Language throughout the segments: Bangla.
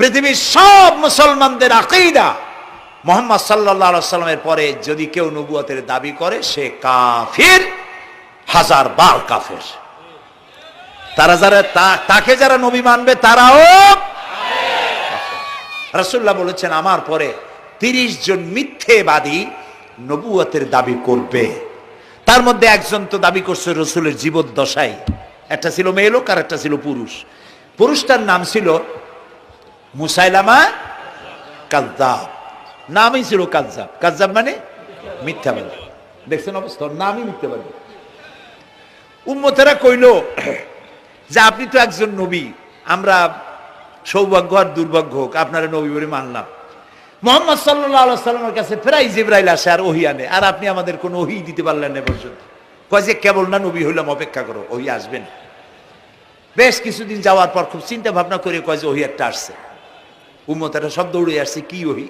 পৃথিবীর সব মুসলমানদের আকীদা মুহাম্মদ সাল্লাল্লাহু আলাইহি সাল্লামের পরে যদি কেউ নবুয়তের দাবি করে সে কাফির, হাজার বার কাফের। তারা যারা তাকে যারা নবী মানবে তারাও রাসূলুল্লাহ বলেছেন আমার পরে 30 জন মিথ্যেবাদী নবুয়তের দাবি করবে। তার মধ্যে একজন তো দাবি করছে রাসূলের জীবদ্দশায়, একটা ছিল মেয়ে লোক আর একটা ছিল পুরুষ। পুরুষটার নাম ছিল মুসাইলামা কাযযাব, নামই ছিল কাযযাব। কাযযাব মানে মিথ্যাবাদী। দেখছেন অবস্থা, নামই মিথ্যাবাদী। উম্মতেরা কইল যে আপনি তো একজন নবী, আমরা সৌভাগ্য আর দুর্ভাগ্য হোক আপনারা নবী বলে মানলাম। মুহাম্মদ সাল্লাল্লাহু আলাইহি সাল্লামের কাছে প্রায় জিবরাইল আসে আর ওহী আনে, আর আপনি আমাদের কোনো ওহী দিতে পারলেন না পর্যন্ত। কয় যে কেবল না নবী হইলাম, অপেক্ষা করো, ওহী আসবে না। বেশ কিছুদিন যাওয়ার পর খুব চিন্তা ভাবনা করে কয় যে ওহী একটা আসছে। উম্মতেরা সব দৌড়ে আসছে, কি ওহী?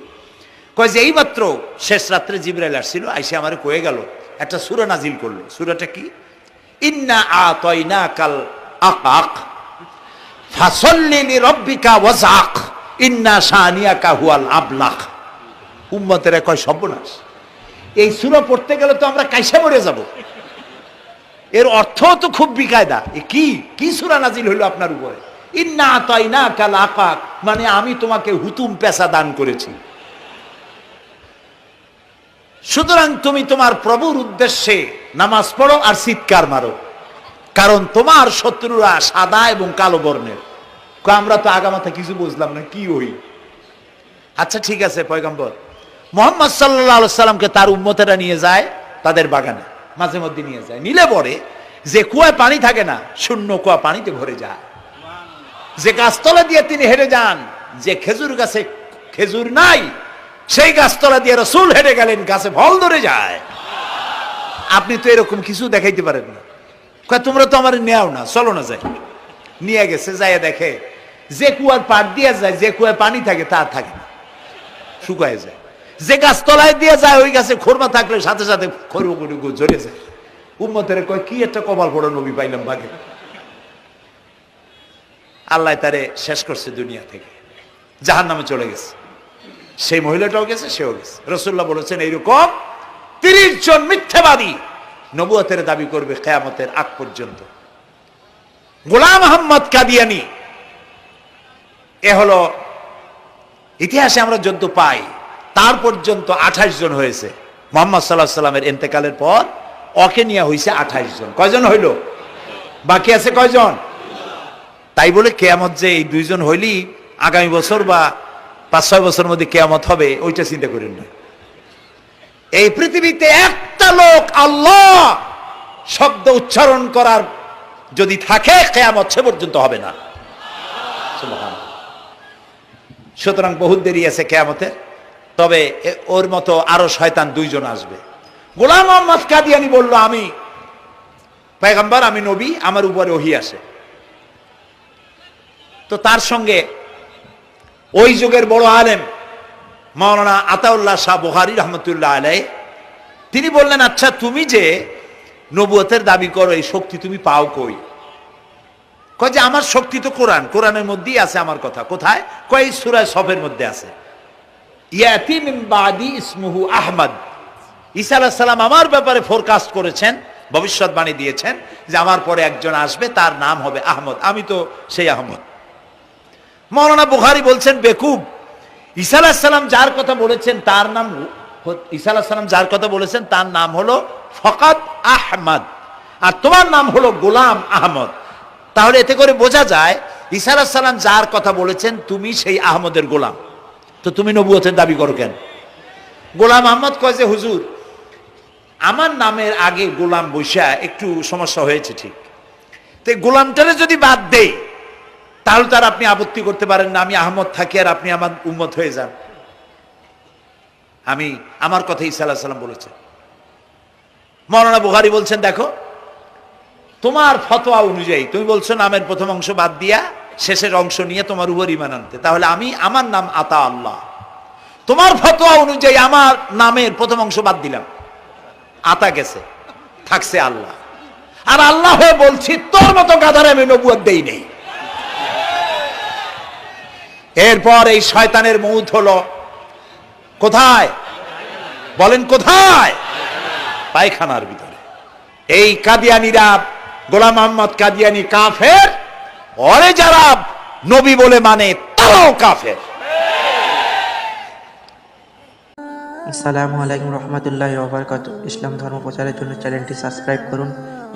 কয় যে এইমাত্র শেষ রাত্রে জিবরাইল আসছিল, আইসে আমারে কয়ে গেল একটা সূরা নাজিল করলো। সূরাটা কি? ইন্না আতাইনাকাল আকাক ফাসাল্লি লিরাব্বিকা ওয়াজআক ইন্না শানিয়াকা হুয়াল আবলাক। উম্মতেরা কয় সর্বনাশ, এই সূরা পড়তে গেলে তো আমরা কাইসা মরে যাব। এর অর্থ তো খুব বিকায়দা। কি কি সূরা নাজিল হলো আপনার উপরে? ইন্না আতাইনাকাল আকাক মানে আমি তোমাকে হুতুম পেশা দান করেছি, সুতরাং তুমি তোমার প্রভুর উদ্দেশ্যে নামাজ পড়ো আর চিৎকার মারো, কারণ তোমার শত্রুরা সাদা এবং কালো বর্ণের। আমরা তো আগামাথা কিছু বুঝলাম না, কি ওই? আচ্ছা ঠিক আছে, পয়গম্বর মুহাম্মদ সাল্লাল্লাহু আলাইহি সাল্লামকে তার উম্মতেরা নিয়ে যায় তাদের বাগানে, মাঝে মধ্যে নিয়ে যায়। নিলে পরে যে কুয়ায় পানি থাকে না, শূন্য কুয়া পানিতে ভরে যায়। যে গাছতলা দিয়ে তিনি হেঁটে যান, যে খেজুর গাছে খেজুর নাই সেই গাছতলা দিয়ে রাসূল হেঁটে গেলেন, গাছে ফল ধরে যায়। আপনি তো এরকম কিছু দেখাইতে পারেন না। তোমরা তো আমার নেও না, চলো না যাই। নিয়ে গেছে, যাইয়া দেখে যে কুয়ার পাড় দিয়ে যায়, যে কুয়ায় পানি থাকে তা থাকে না, শুকায় যায়। যে গাছ তলায় দিয়ে যায় ওই গাছে খোরমা থাকলে সাথে সাথে খরু ঝরে যায়। উম্মতের কয় কি একটা কপাল পড়া নবী পাইলাম বাগে। আল্লাহ তারে শেষ করছে দুনিয়া থেকে, জাহান্নামে চলে গেছে। সেই মহিলাটাও গেছে, সেও গেছে। রাসূলুল্লাহ বলেছেন এইরকম 30 জন মিথ্যাবাদী নবুয়তের দাবি করবে কিয়ামতের আগ পর্যন্ত। গোলাম আহমদ কাদিয়ানী, এ হলো ইতিহাসে আমরা যত পাই তার পর্যন্ত 28 জন হয়েছে। মুহাম্মদ সাল্লাল্লাহু আলাইহি সাল্লামের ইন্তেকালের পর ওকে নিয়ে হয়েছে 28 জন। কয়জন হইল? বাকি আছে কয়জন? তাই বলে কিয়ামত যে এই 2 জন হইলি আগামী বছর বা 5-6 বছরের মধ্যে কিয়ামত হবে ওইটা চিন্তা করেন না। এই পৃথিবীতে একটা লোক আল্লাহ শব্দ উচ্চারণ করার যদি থাকে কিয়ামত সে পর্যন্ত হবে না। সুবহানাল্লাহ। সুতরাং বহুত দেরি আছে কিয়ামতে। তবে ওর মতো আরো শয়তান 2 জন আসবে। গোলাম আহমদ কাদিয়ানী বলল আমি পয়গম্বর, আমি নবী, আমার উপরে ওহী আসে। তো তার সঙ্গে ওই যুগের বড় আলেম মাওলানা আতাউল্লাহ শাহ বুখারী রহমতুল্লাহ আলাইহি, তিনি বললেন আচ্ছা তুমি যে নবুয়তের দাবি করো এই শক্তি তুমি পাও কই? কয় যে আমার শক্তি তো কোরআন, কোরআনের মধ্যেই আছে আমার কথা। কোথায়? কয় সূরা সফের মধ্যে আছে, ইয়াতি মিন বাদি ইসমুহু আহমদ। ঈসা আলাইহিস সালাম আমার ব্যাপারে ফোরকাস্ট করেছেন, ভবিষ্যৎবাণী দিয়েছেন যে আমার পরে একজন আসবে তার নাম হবে আহমদ, আমি তো সেই আহমদ। মাওলানা বুখারী বলছেন বেকুব, ঈসা আলাইহিস সালাম যার কথা বলেছেন তার নাম, ঈসা আলাইহিস সালাম যার কথা বলেছেন তার নাম হলো ফকাত আহমদ, আর তোমার নাম হলো গোলাম আহমদ। তাহলে এতে করে বোঝা যায় ঈসা আলাইহিস সালাম যার কথা বলেছেন তুমি সেই আহমদের গোলাম, তো তুমি নবুয়তের দাবি করো কেন? গোলাম আহমদ কয় যে হুজুর আমার নামের আগে গোলাম বৈশা একটু সমস্যা হয়েছে, ঠিক, তো গোলামটারে যদি বাদ দেই তাহলে তার আপনি আপত্তি করতে পারেন না আমি আহমদ থাকি আর আপনি আমার উম্মত হয়ে যান। আমি আমার কথা ঈসা আলাইহিস সালাম বলেছেন। মাওলানা বুখারী বলছেন দেখো তোমার ফতোয়া অনুযায়ী তুমি বলছো নামের প্রথম অংশ বাদ দিয়া শেষের অংশ নিয়ে তোমার উপর ঈমান আনতে, তাহলে আমি আমার নাম আতা আল্লাহ, তোমার ফতোয়া অনুযায়ী আমার নামের প্রথম অংশ বাদ দিলাম, আতা গেছে, থাকছে আল্লাহ। আর আল্লাহ হয়ে বলছি তোর মতো গাধারে আমি নবুয়ত দেই নেই। এরপর এই শয়তানের মৌত হলো কোথায়? বলেন কোথায়? পায়খানার ভিতরে। এই কাদিয়ানীরা, গোলাম মোহাম্মদ কাদিয়ানী কাফের, ওরে যারা নবী বলে মানে তারাও কাফের। আসসালামু আলাইকুম রহমতুল্লাহি ওয়া বারাকাতুহু। ইসলাম ধর্ম প্রচারের জন্য চ্যানেলটি সাবস্ক্রাইব করুন।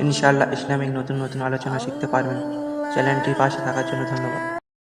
ইনশাআল্লাহ ইসলামিক নতুন নতুন আলোচনা শিখতে পারবেন। চ্যানেলটির পাশে থাকার জন্য ধন্যবাদ।